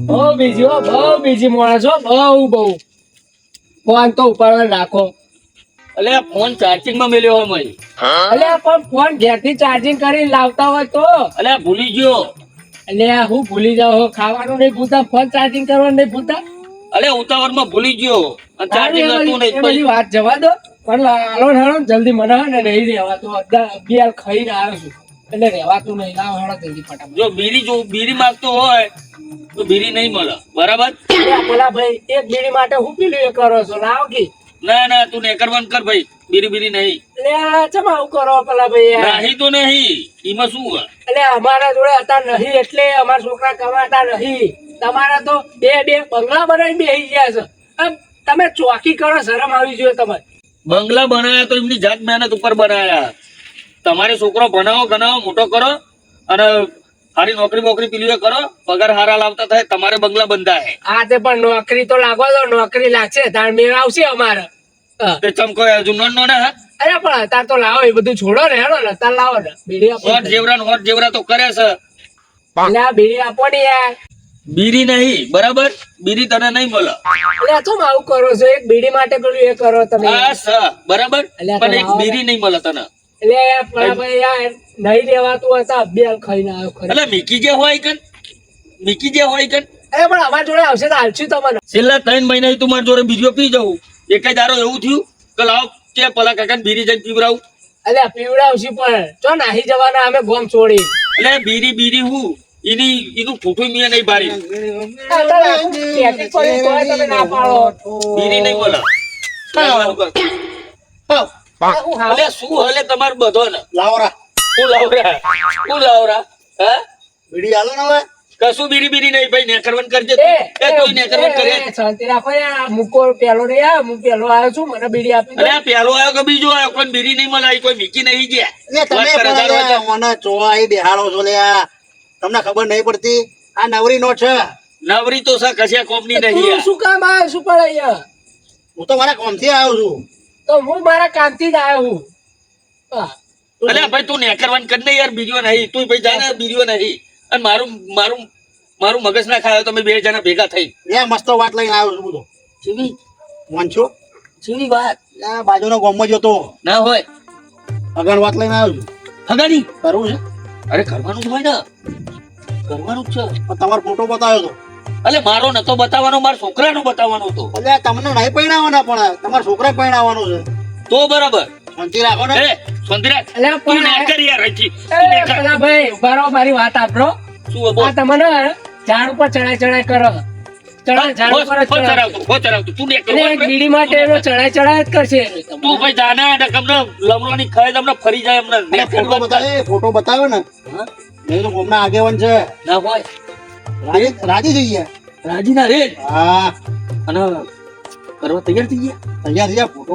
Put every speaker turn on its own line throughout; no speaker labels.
બહુ બીજી માણસ હો, બહુ ફોન તો ઉપાડવા રાખો.
અલે ફોન ચાર્જિંગ માં મેલ્યો હોય મય.
અલે પણ ફોન ઘેરથી ચાર્જિંગ કરીને લાવતા હોય તો.
અલે ભૂલી ગયો.
અલે હું ભૂલી જાઉં, ખાવાનું નહીં ભૂલતા, ફોન ચાર્જિંગ કરવાનું નહીં ભૂલતા.
અલે ઉતાવળ માં ભૂલી ગયો અને ચાર્જિંગ હતું
એ બધી
નહીં.
વાત જવા દો, પણ હાલો હાલો જલ્દી મને હે ને નહીં રહેવાતું. અગિયાર ખાઈને આવ્યો છું એટલે રહેવાતું નહીં. લાવ હાલો જલ્દી ફટાફટ.
જો બીડી માંગતો હોય તો બીડી નહીં મળે, બરાબર?
પેલા ભાઈ એક બીડી માટે હું પીલું એ કરો છો? લાવ કે
ના તું નેકર બંધ કર ભાઈ. બીડી નહીં.
એટલે ચમ આવું કરો પેલા ભાઈ યાર?
નહીં તો નહીં, એમાં શું હોય?
એટલે અમારા જોડે અત્યારે નહીં એટલે અમારા છોકરા કમાતા નહીં. તમારા તો બે બંગલા બનાવી બેસી ગયા છે. આમ તમે ચોકી કરો, શરમ આવી જોઈએ તમારે.
બંગલા બનાવ્યા તો એમની જાત મહેનત ઉપર બનાવ્યા. તમારે છોકરો ભણાવો મોટો કરો અને સારી નોકરી પેલી કરો, પગાર હારા લાવતા થાય, તમારે બંગલા બંધાય.
હા તે પણ નોકરી તો લાગવા દો, નોકરી લાગશે તાર મેળ આવશે અમારે.
તે ચમકો હજુ નો ને
અરે પણ અત્યારે તો લાવો, એ બધું છોડો ને, હેડો ને અત્યારે લાવો ને બીડી આપો.
હોટ જેવરા તો કરે છે.
એટલે આ બીડી આપો ને યાર.
બીડી નહીં, બરાબર? બીડી તને નહીં મળે.
એટલે શું આવું કરો છો? એક બીડી માટે પેલું એ કરો તમે.
બરાબર, પણ એક બીડી નહીં મળે તને.
એટલે ભાઈ યાર નહીં રહેવાતું હતા, બે ખાઈને આવ્યો ખરી.
એટલે મીકી જે હોય કન
અરે પણ અમારા જોડે આવશે તો હાલશું તમને.
છેલ્લા 3 મહિના તું મારી જોડે બીજો પી જવું. એક જ દારો એવું થયું કે લાવ કે પેલા કાકાને બીડી જઈને પીવડાવું.
એટલે પીવડાવશું પણ ચો નાહી જવાના અમે ગોમ છોડી.
એટલે બીડી હું એનું ફૂટું મેં નહીં બારી.
તમે ના પાડો.
બીડી નહીં બોલા. અલે શું હલે તમારે બધો ને
લાવરા
હું લાવરા હે
બીડી આલો ને હવે.
કશું બીડી નહીં ભાઈ. નેકરવન કરજે તું નેકરવન કરે.
શાંતિ રાખો યાર. મૂકો પેલો ને યાર, હું પેલો આવ્યો છું, મને બીડી આપી દો.
અરે પેલો આવ્યો કે બીજો આવ્યો, કોઈ બીડી નહીં મળે, કોઈ મીકી નહીં ગયા.
તમે મને ચોવાઈ બેહાડો છો લે. તમને ખબર નહીં પડતી આ નવરી નો છે.
નવરી તો સા કશા કોમની નહીં.
શું કામ આવ્યો છું પણ અહીંયા?
હું તો મારા કામથી આવ્યો છું.
તો હું મારા કામથી જ આવ્યો હું.
અલે ભાઈ તું નેકરવન કર ને યાર. બીજો નહીં તું ભાઈ જા ને, બીજો નહીં. અને મારું મગજ ના ખાયો. તમે 2 જણા ભેગા થઈ
એ મસ્ત વાત લઈને આવ્યો છું બધો.
ચીવી
વાંચો
ચીવી વાત
બાજુનો ગામમાં જતો
ના હોય.
અગણ વાત લઈને આવ્યો છું.
હગાની
કરવું છે?
અરે કરવાનું જ હોય ને, કરવાનું જ છે.
પણ તમારો ફોટો બતાવ્યો હતો.
અલે મારો નતો બતાવવાનો, મારા છોકરાનો બતાવવાનો હતો.
એટલે તમને નહીં પરણાવવાના, પણ તમારા છોકરા પરણાવવાનો છે.
તો બરાબર
શાંતિ રાખો ને.
સંતરાજ
અલ્યા
તું
પણ
નેકર યાર હજી.
પેલા ભાઈ ઉભા રહો, મારી વાત આપરો.
શું
આ
બોલ?
તમને ઝાડ ઉપર ચડાઈ કરો. ઝાડ ઉપર જ
ચડાવતું તું નેકર
એટલે એક બીડી માટે એનો ચડાઈ જ કરશે.
તું ભાઈ જાને તમને લમણોની ખાય તમને ફરી જાય એમને.
અને ફોટો બતાવે, ફોટો બતાવ્યો ને મેં તો ગામના આગેવાન છે.
ના હોય
રાજી થઈ ગયા.
રાજીના રે
હા
અને કરવા તૈયાર થઈ ગયા.
તૈયાર થઈ ગયા. ફોટો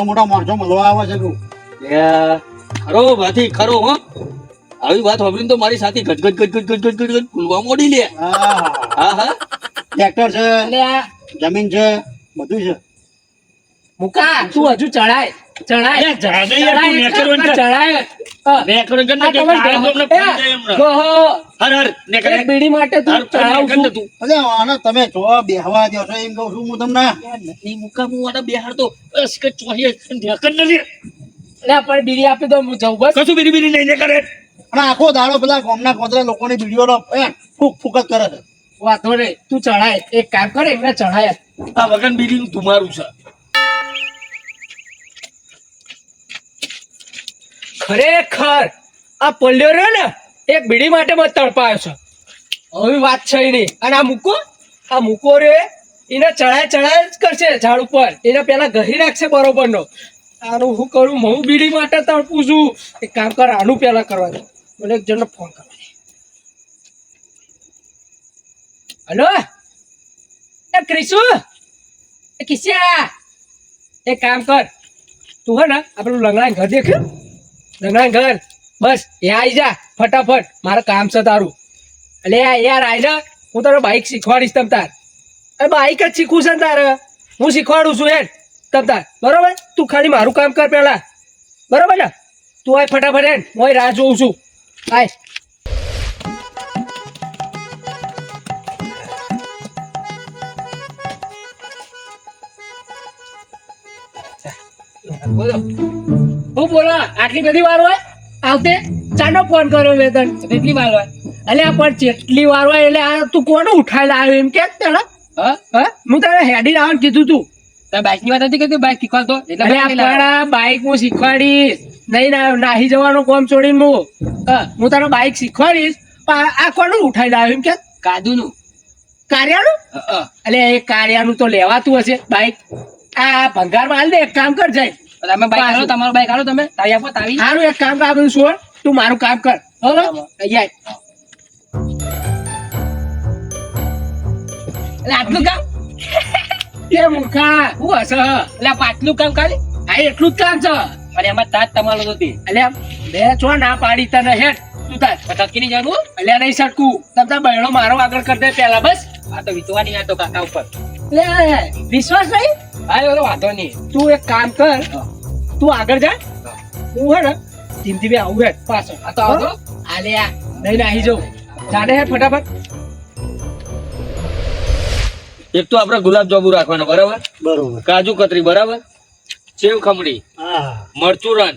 મોટા માણસો મળવા આવે છે.
ખરો ભાથી ખરો હો. આવી વાત સાંભળીને તો મારી સાથે ગજ ફૂલવા મોડી લે. હા
ટ્રેક્ટર છે,
એટલે આ
જમીન છે, બધું છે.
મુકા તું હજુ ચડાય.
અરે જાગે યાર, તું નેકરવન કર.
ચડાય.
નેકરવન કર ને કે કાળો તમને ફરી જાય એમને.
ગોહો.
હર નેકર
એક બીડી માટે તું ચડાવું છું.
તું
અરે આને તમે જો બેહવા દો છો એમ કહું છું હું તમને.
નહીં મુકા હું આને બેહાર તો બસ કે ચોહી નેકર નથી.
એટલે પણ બીડી આપી દો, હું જઉં બસ.
કશું બીડી નહીં કરે.
અને આખો દાડો પેલા ગામના કોતરા લોકોની વિડીયો ફૂક જ કરે છે.
વાંધો નહીં, તું ચડાય. એક કામ કરે, એટલે ચડાય.
આ વગન બીડી નું તમારું છે.
ખરેખર આ પલ્યો રહ્યો ને એક બીડી માટે મત તડપાયો છે. હવે વાત છે નહીં. અને આ મૂકો રે એને ચડાય જ કરશે ઝાડ ઉપર. એને પેલા ગહી રાખશે બરોબર નો. આનું હું કરું? હું બીડી માટે તડપું છું. એક કામ કર, આનું પેલા કરવા દે. મને એક જણનો ફોન કરવા દે. હલો એ ક્રિશુ, એ કિસ્યા, એક કામ કર, તું હે ને આપણું લંગડા ઘર દેખ્યું? લંગડા ઘર બસ એ આવી જા ફટાફટ. મારે કામ છે તારું. એટલે યાર આઈ ને હું તારે બાઈક શીખવાડીશ તમ તાર. અરે બાઈક જ શીખવું છે ને તારે. હું શીખવાડું છું યાર તમ તાર. બરોબર? તું ખાલી મારું કામ કર પેલા. બરોબર ને? તું આય ફટાફટ હું રાહ જોઉં છું. આય બોલો હું બોલો આટલી બધી વાર હોય આવતે ચાનો ફોન કર્યો મેં તને કેટલી વાર હોય અલ્યા પણ જેટલી વાર હોય એટલે આ તું કોને ઉઠાઈ લાવ્યો એમ કે તને હા હું તને હેડી લાવવાનું કીધું તું બાઈક ની વાત હતી કે બાઈક શીખવાડતો એટલે બાઈક હું શીખવાડીશ નહીં નાહી જવાનો કોમ છોડીને હું તને બાઈક શીખવાડીશ પણ આ કોને ઉઠાઈ લાવ્યો એમ કે કાદુનું કાર્યાનું એટલે એ કાર્યાનું તો લેવાતું હશે બાઈક આ ભંગારમાં હાલ દે એક કામ કર જાય તમે બાઈક આલો તમારું બાઈક આલો તમે તારી આપો તારી સારું એક કામ કર બધું છોડ તું મારું કામ કર બરોબર અહીંયા એટલે આટલું કામ એ મૂર્ખા હું હશે એટલે પાછલું કામ ખાલી હા એટલું જ કામ છે અને એમાં તાજ તમારો હતી એટલે બે છો ના પાડી તને હેડ તું તાજ ટકી નહીં જાણવું એટલે નહીં સટકું તમે બહેનો મારો આગળ કરી દે પેલા બસ આ તો વિશ્વાની આ તો કાકા ઉપર એટલે વિશ્વાસ નહીં હા એનો વાંધો નહીં તું એક કામ કર તું આગળ જા હું હે ને ધીમથી બે આવું હેડ પાછળ આ તો આવતો આલ્યા નહીં નાહી જાઉં જાને હેડ ફટાફટ
એક તો આપણે ગુલાબ જાંબુ રાખવાના બરાબર
બરોબર
કાજુ કતરી બરાબર સેવ ખમણી
હા
મરચું રન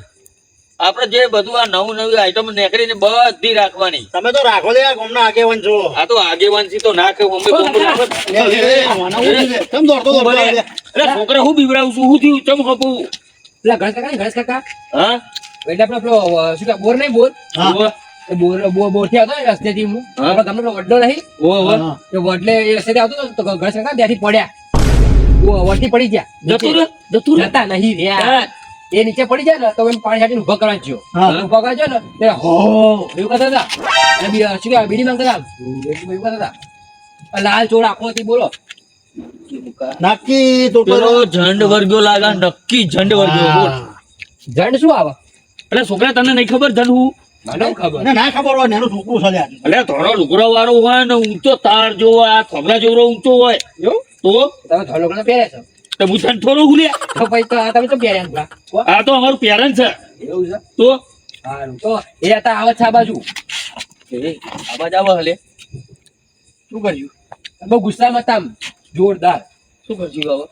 આપણે જે બધું આ નવું નવી આઈટમ નીકળીને બધી રાખવાની
તમે તો રાખો લે ગામના આગેવાન છો
આ તો આગેવાનથી તો નાખે મમ્મી બોમ્બો નાખે.
કેમ દોડતો દોડતો
ભલે.
આવે?
અરે છોકરા હું બીવડાવું છું હું થયું ચમ ખપું
એટલે ગણેશ કાકા
હા
એટલે આપણે પેલો શું કે બોર નહીં બોર
હા.
ઓવે,
એ બોર થી આવતો ને રસ્તેથી હું
હા.
આપણા ગામનો પેલો વડલો નહીં
ઓવે.
હા.
એ વડલે એ રસ્તેથી આવતો હતો તો ગણેશ કાકા ત્યાંથી પડ્યા વડથી પડી ગયા
જતું રે જતું રે
જતા નહીં રહ્યા
હા.
એ નીચે પડી જાય ને તો એમ પાણી છાંટીને ઉભા કરવાનો થયો
હા.
ઉભા કરે છે ને એટલે હો એવું કરતા હતા અને શું કહેવાય બીડી માંગતા હતા એવું કરતા હતા લાલ ચોળ આખો હતી બોલો
નક્કી તો
પેલો ઝંડ વર્ગ્યો લાગે નક્કી ઝંડ વર્ગ્યો બોલ.
જણ શું આવે
એટલે છોકરા તને નહીં ખબર ઝંડ હું
મને ખબર
ના ના ખબર હોય ને એનું છોકરું છે લ્યા.
એટલે થોડો લુગડો વાળો હોય ને ઊંચો તાર જો આ થોબડા જેવડો ઊંચો હોય
એવું
તો
તમે ધોલો કલર પહેર્યા છો
તો હું ઝંડ થોડો હુલ્યા
તો પછી તો આ તમે તો પહેર્યા હતા.
આ તો અમારું પેરેન્ટ છે
એવું છે
તો
સારું તો એ હતા આવે છે આ બાજુ
આવાજ આવે હલે
શું કર્યું બહુ ગુસ્સામાં હતા આમ. જોરદાર
શું કરશું હવે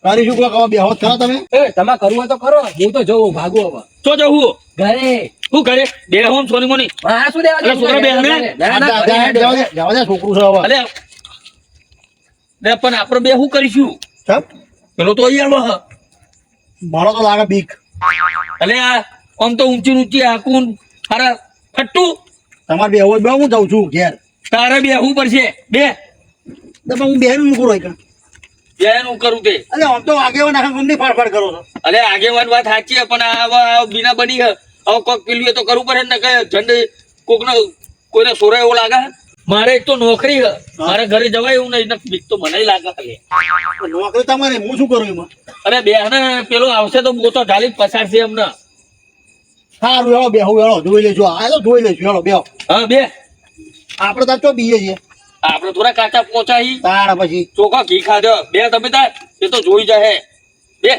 કરીશું કોઈ કવા બેહોશ ખરા તમે
એ તમારે કરવું હોય તો કરો હું તો જવું ભાગું હવે
તો જવું
ઘરે
શું કરે બે હોમ સોની મોની
મારા શું દેવા
એટલે છોકરા બેન ને?
ના, ના, ઘરે હેડ.
જવા દે છોકરું છે હવે
અલે લે પણ આપણે બે શું કરીશું
ચમ
પેલો તો અહીંયા આવે
મારો તો લાગે બીક
અલે આ આમ તો ઊંચી ઊંચી આકુન હારા ફટ્ટું
તમારે બે હોય બે હું જાઉં છું ઘેર
તારે બે શું પડશે બે
તો પણ હું બેન મૂકું રહી
બે નું કરું તે
અરે આમ તો આગેવાન આખા ગમની ફાડફાડ કરો છો
અલે આગેવાન વાત સાચી છે, પણ આ બીના બની છે. હવે કોક પેલું એ તો કરવું પડે ને કે ઝંડ કોકનો કોઈને સોરા એવો લાગે છે. મારે એક તો નોકરી છે, મારે ઘરે જવાય એવું નહીં ને બીક તો મને લાગે ખાલી.
નોકરી તમારે હું શું કરું એમાં
અરે બે ને પેલો આવશે તો બહુ તો ઢાલી પસાર છે એમને.
સારું હેલો બેહું હેલો જોઈ લેજો આ તો જોઈ લઈશું હેલો બેહો
હા બે
આપણે તાર તો બીએ છીએ
આપડે થોડા કાચા પહોંચાઈ
તાર પછી
ચોખા ઘી ખાધો બે તમે તાર એ તો જોઈ જાય બે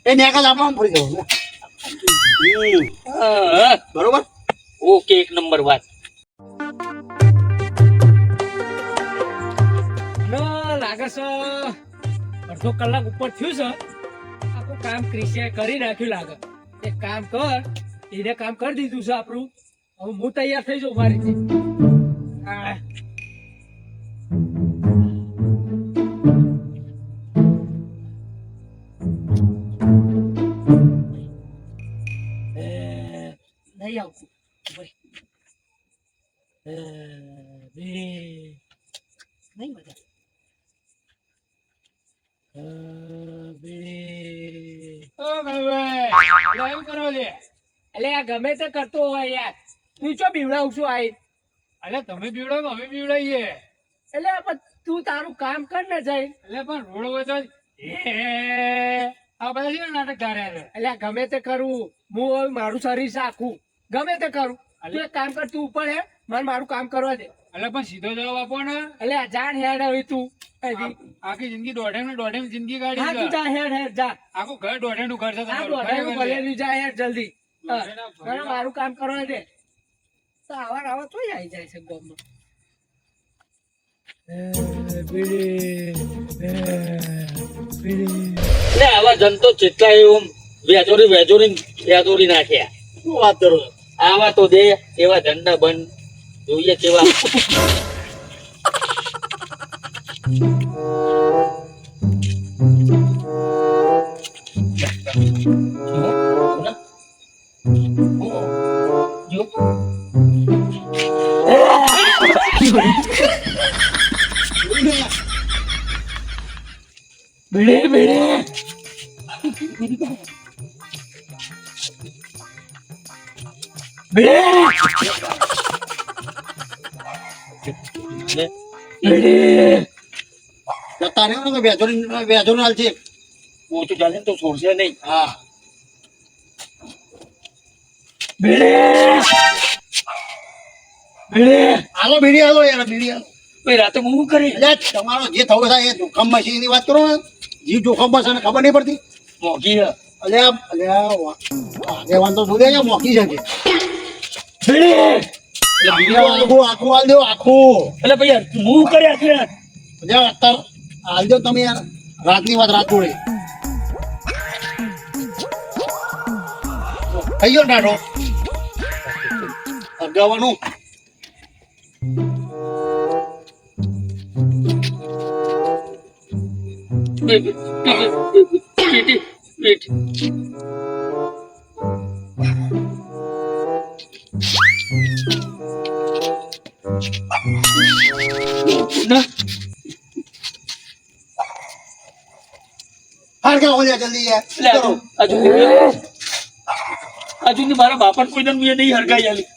એ નેકલ આપણે ફરી જવું
હા,
બરોબર
ઓકે એક નંબર વાત.
લાગે છે અડધો કલાક ઉપર થયું છે આપણું કામ ક્રિશિયાએ કરી નાખ્યું લાગે એક કામ કર એને કામ કરી દીધું છે આપણું હવે હું તૈયાર થઈ જાઉં મારી નહીં આવતું નહીં મજા ગમે તે કરતો હોય યાર તું ચો બીવડાવું છું આઈ
અલે તમે બીવડાવો અમે બીવડાઈએ
એટલે પણ તું તારું કામ કર ને જઈ
એટલે પણ રોડ હોય તો આ બધા છે ને નાટક ધાર્યા છે
એટલે ગમે તે કરું હું હવે મારું શરીર સાખું ગમે તે કરું તું એક કામ કર તું ઉપર હે મને મારું કામ કરવા દે
એટલે પણ સીધો જવાબ આપો ને
એટલે આ જાણ હેડ હવે તું
આખી જિંદગી દોઢેમ ને દોઢેમ જિંદગી
હા તું
કાઢી
જા હેડ હેડ જા
આખું ઘર દોઢેમ નું ઘર છે
હા
તમારું.
દોઢેનું
ખરેખર છે.
ભલેલું જા હેડ જલ્દી
દોઢેના
મને મારું કામ કરવા દે તો આવા આવા તો આવી જાય છે ગામમાં.
એટલે આવા જનતો જેટલા એવું વેજોરી નાખ્યા.
શું વાત કરો છો?
આવા તો દે એવા ઝંડા બંધ જોઈએ કેવા.
જતા રહ્યો ને તો વેજોરી હાલ છે.
ઓછું ચાલે ને તો છોડશે નહીં.
હા હાલો બીડી હાલો યાર બીડી હાલો.
ભાઈ રાતે હું શું કરી
એટલે તમારો જે થવો થાય એ જોખમમાં છે એની વાત કરો ને. જીવ જોખમમાં છે ને ખબર નહીં પડતી.
મોગી હ.
આગેવાન તો શું દે મોકી છે કે.
એટલે બીજો
આખું હાલ દો આખું.
એટલે ભાઈ હું કર્યા અત્યારે
અત્યારે હાલ દો તમે યાર. રાતની વાત રાત જોડે થઈ ગયો ડાઢો અગાવાનું. હરગા હો જા જલ્દી યાર. શું કરો?
હજુ મારા બાપા કોઈ દન નહીં હરગાઈ આલી.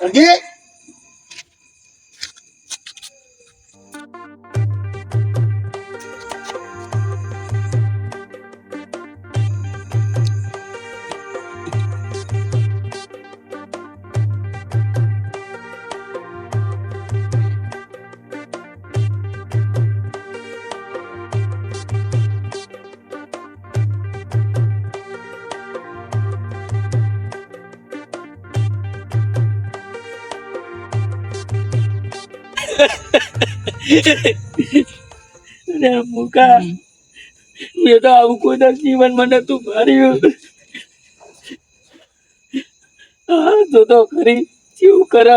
હરગી
મુકા મેં તો આવું કોઈ દર જીવનમાં નતું માર્યું. તો ખરી કેવું કરે.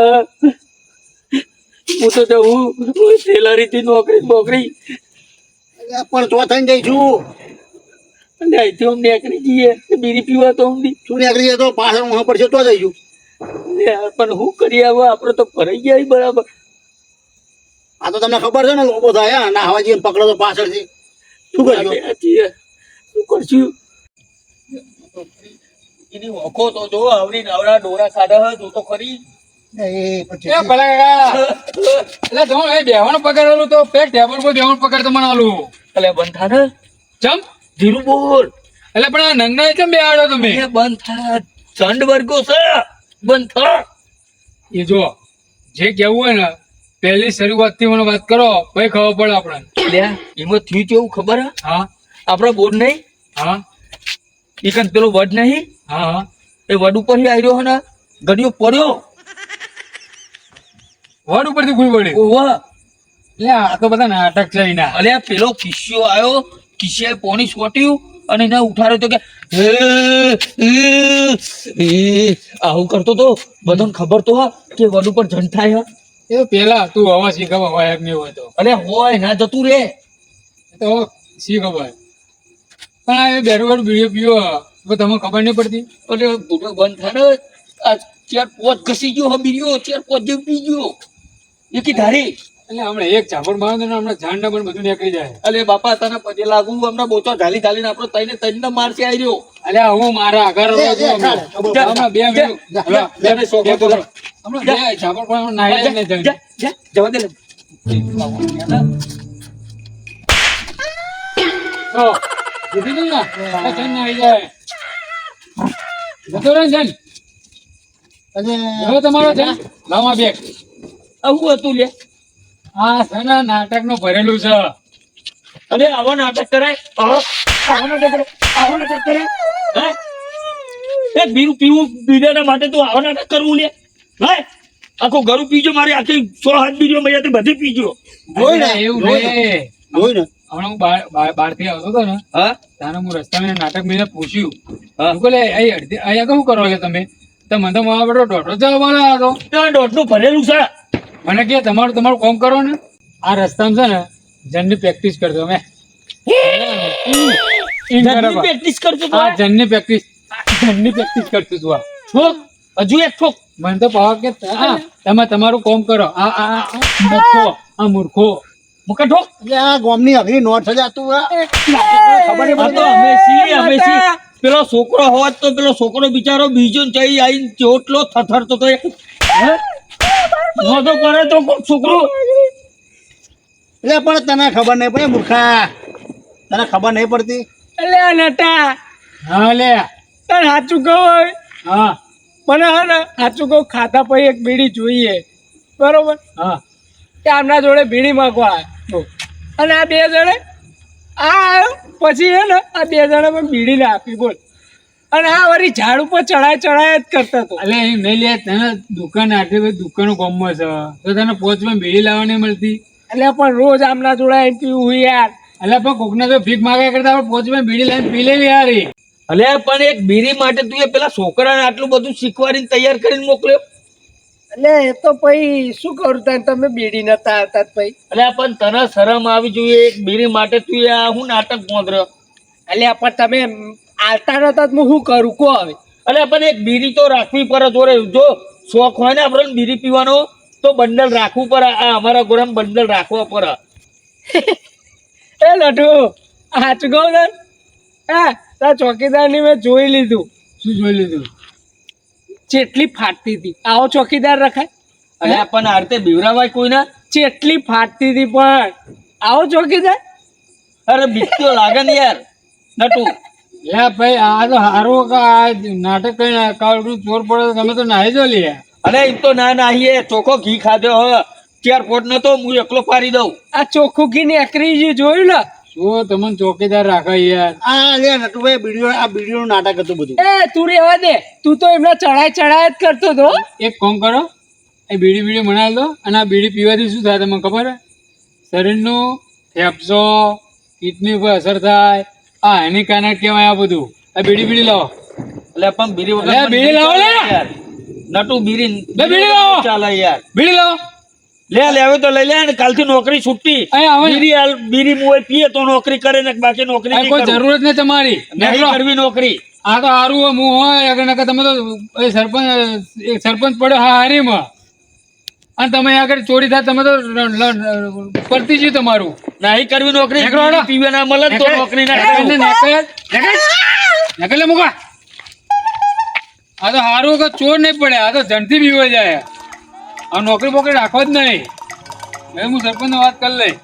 હું તો જવું સેલારીથી નોકરી પણ
તો થઈને જઈશું.
અને અહીંથી આમ નીકળી જઈએ બીડી પીવા તો ઊંધી.
શું નીકળી જાય તો પાછળ હું પડશે તો જઈશું.
પણ શું કરીએ હવે આપણે તો ફરાઈ ગયા બરાબર.
આ તો તમને ખબર છે ને લોકો થાય ના હવા જઈને પકડો તો પાછળથી શું કરજો.
શું કરશું એની ઓખો તો જો આવડી નવરા ડોરા ખાધા જો તો ખરી.
એ પછી
એ ભલા કાકા. એટલે તમે એ બેહવાનો પગાર આલું તો પેક ટેબલ પર બેહવાનો પગાર તમને આલું.
એટલે બંધ થા ને
ચમ
ધીરું બોલ.
એટલે પણ આ નંગના કેમ બેહાડો તમે?
એ બંધ થા ચંડ વર્ગો છે બંધ થા.
એ જો જે કેવું હોય ને પહેલી શરૂઆત થી મને વાત કરો પછી ખબર પડે આપણને.
લ્યા એમાં થયું કેવું ખબર હે
હા
આપડે બોર્ડ નહીં
હા
એકન પેલો વડ નહીં
હા હા
એ વડ ઉપર આવ્યો હે ને ગડિયો પડ્યો.
વડ ઉપરથી કોઈ પડે.
ઓવા
એટલે આ તો બધા નાટક છે એના.
અલ્યા પેલો કિસ્યો આવ્યો કિસ્યાએ પોણી સોટ્યું અને એને ઉઠાડ્યો તો કે આવું કરતો તો બધાને ખબર તો હા કે વડ ઉપર જન થાય.
એ પેલા તું હવા શી ખબર હોય એમ નહીં હોય તો
અલે હોય ના જતું રે.
એ તો શી ખબર. પણ આ બેરું બેરું બીડીઓ પીવો તો તમને ખબર નહીં પડતી.
એટલે બુઢો બંધ થાય ને આ ચાર પોચ ઘસી ગયો હબીર્યો ચાર પોચ જેવું પી ગયો એકી ધારી.
એટલે હમણાં એક ઝાપડ મારો ને હમણાં ઝાંડા પણ બધું નીકળી જાય.
અલે બાપા તને પગે લાગુ હમણાં બોચો ઢાલી ઢાલીને આપણો તઈને મારશે આવી રહ્યો.
અલે હું મારા આગળ રહું છું હમણાં. હમણાં 2 મિનિટ હમણાં બે પકડો. હમણાં બે ઝાપડ પણ નાહી લઈને જઈને.
જવા દે
તો દીધી ને આ જઈને નાહી જાય. જતો રહે ને જઈને.
અને
હવે તમારો છે લાવો આ બેગ.
આવું હતું લે.
આ છે ને નાટક નું ભરેલું છે.
અરે આવા નાટક કરાય આવા નાટક કરાય હે? એ બીરું પીવું બીજાના માટે તું આવા નાટક કરવું લે હે? આખું ઘરું પીજો મારી આખી 100 હાથ બીજો મૈયાથી બધી પીજો
જોઈ ને
એવું
જોઈ ને,
નહીં.
જોઈ ને
હમણાં હું બહારથી આવતો હતો ને
હા
ત્યારે હું રસ્તામાં નાટક મેં પૂછ્યું
હા.
હું કહું, "લે, અહીંયા શું કરો લે તમે?" તો મને તો મારા બેટો દોઢો જવાબ હતો.
ત્યાં દોઢનું ભરેલું છે
મને કે તમારું કામ કરો ને આ રસ્તામાં છે ને જનની પ્રેક્ટિસ કરજો અમે
જલ્દી પ્રેક્ટિસ કરજો તું
આ
આ.
જનની પ્રેક્ટિસ કરતું તું આ
ઠોક હજુ એક ઠોક
મને તો પાવા કે તમે તમારું કામ કરો આ મૂર્ખો
મુકા ઠોક
એટલે આ ગામની અઘરી નોટ છે તું ખબર નહીં
આ તો
પડતી.
અમે છીએ. પેલો છોકરો હોત તો પેલો છોકરો બિચારો બીજો ને ચઈ આઈને ચોટલો થથરતો તો હે? મોઢો કરે તો કોક છોકરો
એટલે પણ તને ખબર નહીં પડે મૂર્ખા, તને ખબર નહીં પડતી.
એટલે આ નટા
હા લે
તાર સાચું કહું
હા
મને હે ને સાચું કહું ખાતા પછી એક બીડી જોઈએ બરોબર
હા
કે આમના જોડે બીડી માંગવા આવ્યો. અને આ બે જણે આ આવ્યો પછી હે ને આ બે જણે મને બીડી ના આપી બોલ અને આ વળી ઝાડ ઉપર ચડાય જ કરતો હતો.
અલે એ મેં લે તને દુકાન આટલી બધી દુકાનો ગામમાં છે તો તને પોચમાં બીડી લાવવા નહીં મળતી.
એટલે પણ રોજ આમના જોડે આવીને પીવું યાર.
એટલે પણ કોકને તો ભીખ માગ્યા કરતા આપણે પોચમાં બીડી લઈને પી લેવી યાર એ.
અલે પણ એક બીડી માટે તું એ પેલા છોકરાને આટલું બધું શીખવાડીને તૈયાર કરીને મોકલ્યો
એટલે એ તો પછી શું કરું તને તમે બીડી નતા આવતા પછી.
અલે પણ તને શરમ આવી જોઈએ એક બીડી માટે તું એ આ હું નાટક મોકલ્યો
એટલે પણ તમે આવતા નતા તો હું શું કરું કહો હવે.
અલે પણ એક બીડી તો રાખવી પડે જોડે જો શોખ હોય ને આપણે બીડી પીવાનો તો બંડલ રાખવું પડે આ અમારા ગોરામ બંડલ રાખવો પડે
એ લઠુ સાચું કહું ને હા તાર ચોકીદારની મેં જોઈ લીધું
શું જોઈ લીધું?
ચેટલી ફાટતી હતી. આવો ચોકીદાર રખાય
અલે પણ આરતે બીવરાવાય કોઈના
ચેટલી ફાટતી હતી પણ આવો ચોકીદાર.
અરે બીકતો લાગે ને યાર નટુ
લે ભાઈ આ તો હારું કે આ નાટક કઈ કાળું ચોર પડે તો તમે તો નાહી જો લે.
અરે એમ તો ના નાહીએ ચોખ્ખો ઘી ખાધો હ 4 પોટ નતો હું એકલો પાડી દઉં
આ ચોખ્ખું ઘી ને એકરી જે જોયું ને
શું તમને ચોકીદાર રાખે યાર?
આ લે નટુભાઈ બીડીઓનું નાટક હતું બધું.
એ તું રેવા દે તું તો એમના ચડાય જ કરતો હતો.
એક કામ કરો એ બીડી બનાવી દો અને આ બીડી પીવાથી શું થાય તમને ખબર હે? શરીરનું ફેફસો કિડની ઉપર અસર થાય આ હાનિકારક કહેવાય આ બધું. આ બીડી લાવો.
એટલે પણ બીડી
લે, બીડી લાવો લે.
યાર નટુ બીડી
લે, બીડી લાવો.
ચાલે યાર
બીડી લાવો.
લે હવે તો લઈ લે ને કાલથી નોકરી છૂટી
અહીં આવો ને.
બીડી મુએ પીએ તો નોકરી કરે ને બાકી નોકરી
અહીં
નહીં
કોઈ
કરવું.
જરૂરત નહીં તમારી.
નહીં
નીકળો.
કરવી નોકરી
આ તો હારું હોય હું હોય અગર નકર તમે તો એ સરપંચ પડ્યો હા હારીમાં અને તમે આગળ ચોરી થાય તમે તો પડતી જ તમારું.
નહીં કરવી નોકરી
નીકળો,
બીડી
હેડો.
પીવે ના મળે ને તો નોકરી ના કરવી.
નકલ મૂકા. આ તો હારું કે ચોર નહીં પડે આ તો જણથી બીવાઈ જાય. આ નોકરી બોકરી રાખો જ નહીં. હવે હું સરપંચ વાત કરી લઈ.